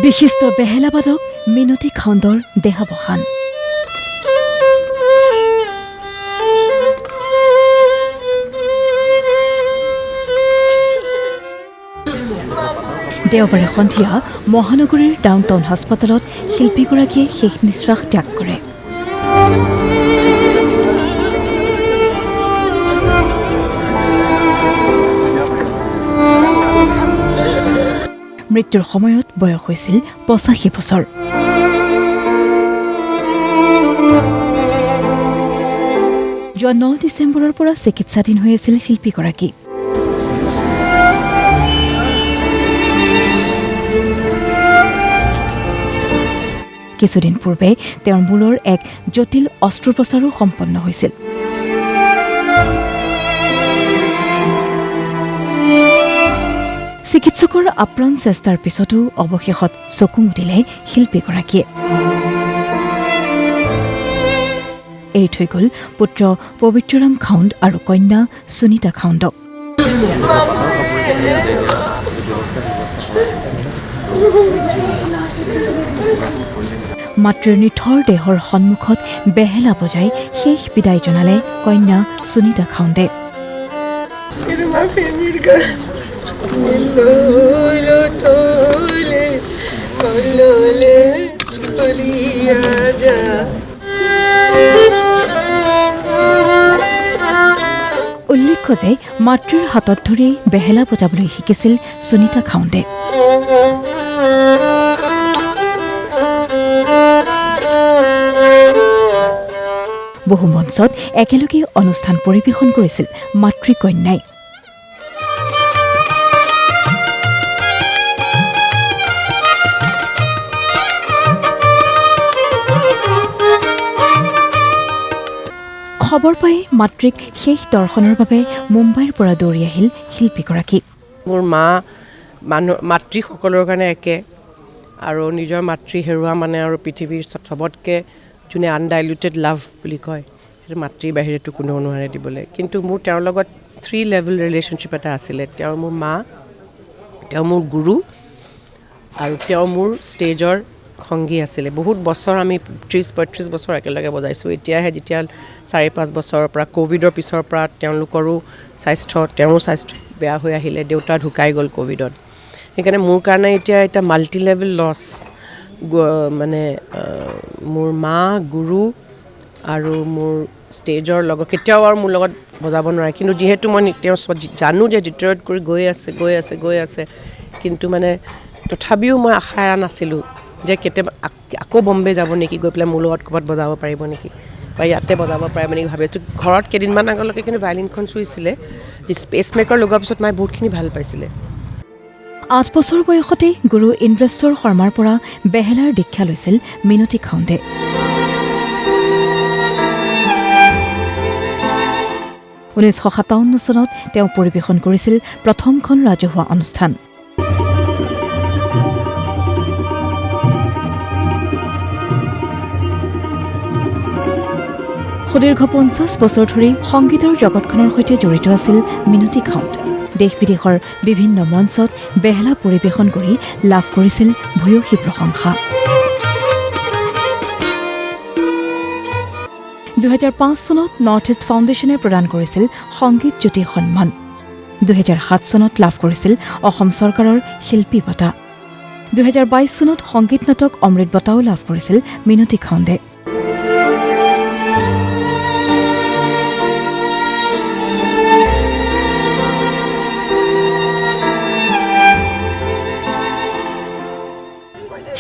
বিশিষ্ট বেহেলাবাদক মিনতী খাউণ্ডৰ দেহাৱসান। দেওবাৰে সন্ধিয়া মহানগৰীৰ ডাউনটাউন হাস্পতালত শিল্পীগৰাকীয়ে শেষ নিশ্বাস ত্যাগ কৰে। মৃত্যুৰ সময়ত বয়স হৈছিল 85 বছৰ। যোৱা 9 ডিচেম্বৰৰ পৰা চিকিৎসাধীন হৈ আছিল শিল্পীগৰাকী। কিছুদিন পূৰ্বে তেওঁৰ মূৰৰ এক জটিল অস্ত্ৰোপচাৰো সম্পন্ন হৈছিল। চিকিৎসকৰ আপ্ৰাণ চেষ্টাৰ পিছতো অৱশেষত চকু মুদিলে শিল্পীগৰাকীয়ে। এৰি থৈ গ'ল পুত্ৰ পবিত্ৰৰাম খাউণ্ড আৰু কন্যা সুনীতা খাউণ্ডক। মাতৃৰ নিথৰ দেহৰ সন্মুখত বেহেলা বজাই শেষ বিদায় জনালে কন্যা সুনীতা খাউণ্ডে। উল্লেখ্য যে মাতৃৰ হাতত ধৰি বেহেলা বজাবলৈ শিকিছিল সুনীতা খাউণ্ডে। বহু মঞ্চত একেলগে অনুষ্ঠান পৰিৱেশন কৰিছিল মাতৃকন্যাই। খবৰ পাই মাতৃক শেষ দৰ্শনৰ বাবে মুম্বাইৰ পৰা দৌৰি আহিল শিল্পীগৰাকী। মোৰ মাতৃসকলৰ কাৰণে একে আৰু নিজৰ মাতৃ হেৰুৱা মানে আৰু পৃথিৱীৰ চবতকৈ যোনে আনডাইলুটেড লাভ বুলি কয়, সেইটো মাতৃৰ বাহিৰেতো কোনেও নোৱাৰে দিবলৈ। কিন্তু মোৰ তেওঁৰ লগত 3 লেভেল ৰিলেশ্যনশ্বিপ এটা আছিলে। তেওঁ মোৰ মা, তেওঁ মোৰ গুৰু আৰু তেওঁ মোৰ ষ্টেজৰ সংগী আছিলে। বহুত বছৰ আমি 30-35 বছৰ একেলগে বজাইছোঁ। এতিয়াহে যেতিয়া 4-5 বছৰৰ পৰা ক'ভিডৰ পিছৰ পৰা তেওঁলোকৰো তেওঁৰ স্বাস্থ্য বেয়া হৈ আহিলে, দেউতা ঢুকাই গ'ল ক'ভিডত। সেইকাৰণে মোৰ কাৰণে এতিয়া এটা মাল্টি লেভেল লছ। মানে মোৰ মা, গুৰু আৰু মোৰ ষ্টেজৰ লগত কেতিয়াও আৰু মোৰ লগত বজাব নোৱাৰে। কিন্তু যিহেতু মই তেওঁ জানো যে ডিট্ৰইট কৰি গৈ আছে কিন্তু মানে তথাপিও মই আশা এৰা নাছিলোঁ যে কেতিয়াবা আকৌ বম্বে যাব নেকি, গৈ পেলাই মোৰ লগত ক'ৰবাত বজাব পাৰিব নেকি বা ইয়াতে বজাব পাৰিব নেকি ভাবিছোঁ। ঘৰত কেইদিনমান আগলৈকে কিন্তু ভায়লিনখন চুইছিলে। স্পেচ মেকাৰ লগোৱাৰ পিছত মই বহুতখিনি ভাল পাইছিলে। 8 বছৰ বয়সতে গুৰু ইন্দ্ৰেশ্বৰ শৰ্মাৰ পৰা বেহেলাৰ দীক্ষা লৈছিল মিনতী খাউণ্ডে। (1957 চনত তেওঁ পৰিৱেশন কৰিছিল প্ৰথমখন ৰাজহুৱা অনুষ্ঠান। সুদীৰ্ঘ 50 বছৰ ধৰি সংগীতৰ জগতখনৰ সৈতে জড়িত আছিল মিনতী খাউণ্ড। দেশ বিদেশৰ বিভিন্ন মঞ্চত বেহেলা পৰিৱেশন কৰি লাভ কৰিছিল ভূয়সী প্ৰশংসা। 2005 চনত নৰ্থ ইষ্ট ফাউণ্ডেশ্যনে প্ৰদান কৰিছিল সংগীত জ্যোতি সন্মান। 2007 চনত লাভ কৰিছিল অসম চৰকাৰৰ শিল্পী বঁটা। 2022 চনত সংগীত নাটক অমৃত বঁটাও লাভ কৰিছিল মিনতী খাউণ্ডে।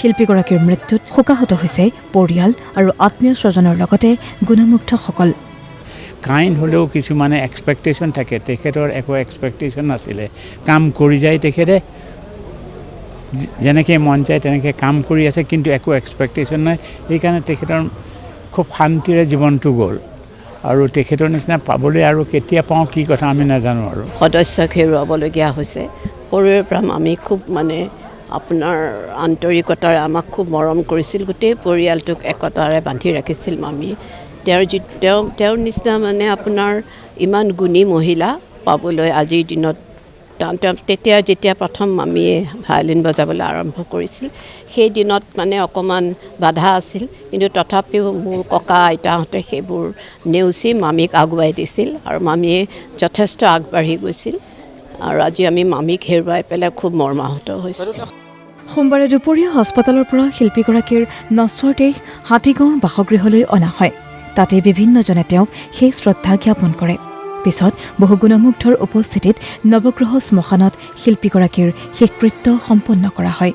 শিল্পীগৰাকীৰ মৃত্যুত শোকাহত হৈছে পৰিয়াল আৰু আত্মীয় স্বজনৰ লগতে গুণমুগ্ধসকল। কাইণ্ড হ'লেও কিছুমানে এক্সপেক্টেশ্যন থাকে, তেখেতৰ একো এক্সপেক্টেশ্যন নাছিলে। কাম কৰি যায় তেখেতে, যেনেকৈ মন যায় তেনেকৈ কাম কৰি আছে, কিন্তু একো এক্সপেক্টেশ্যন নাই। সেইকাৰণে তেখেতৰ খুব শান্তিৰে জীৱনটো গ'ল আৰু তেখেতৰ নিচিনা পাবলৈ আৰু কেতিয়া পাওঁ কি কথা আমি নাজানো। আৰু সদস্যক হেৰুৱাবলগীয়া হৈছে। সৰুৰে পৰা আমি খুব মানে আপোনাৰ আন্তৰিকতাৰে আমাক খুব মৰম কৰিছিল, গোটেই পৰিয়ালটোক একতাৰে বান্ধি ৰাখিছিল মামী। তেওঁৰ নিচিনা মানে আপোনাৰ ইমান গুণী মহিলা পাবলৈ আজিৰ দিনত তেতিয়া যেতিয়া প্ৰথম মামীয়ে ভায়লিন বজাবলৈ আৰম্ভ কৰিছিল সেই দিনত মানে অকণমান বাধা আছিল, কিন্তু তথাপিও মোৰ ককা আইতাহঁতে সেইবোৰ নেওচি মামীক আগুৱাই দিছিল আৰু মামীয়ে যথেষ্ট আগবাঢ়ি গৈছিল। আৰু আজি আমি মামীক হেৰুৱাই পেলাই খুব মৰ্মাহত হৈছোঁ। সোমবাৰে দুপৰীয়া হাস্পতালৰ পৰা শিল্পীগৰাকীৰ নশ্বৰ দেহ হাতীগাঁৱৰ বাসগৃহলৈ অনা হয়। তাতে বিভিন্নজনে তেওঁক সেই শ্ৰদ্ধা জ্ঞাপন কৰে। পিছত বহু গুণমুগ্ধৰ উপস্থিতিত নৱগ্ৰহ শ্মশানত শিল্পীগৰাকীৰ শেষকৃত্য সম্পন্ন কৰা হয়।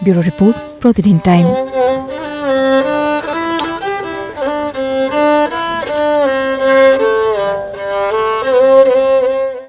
ব্যুৰো ৰিপৰ্ট, প্ৰতিদিন টাইম।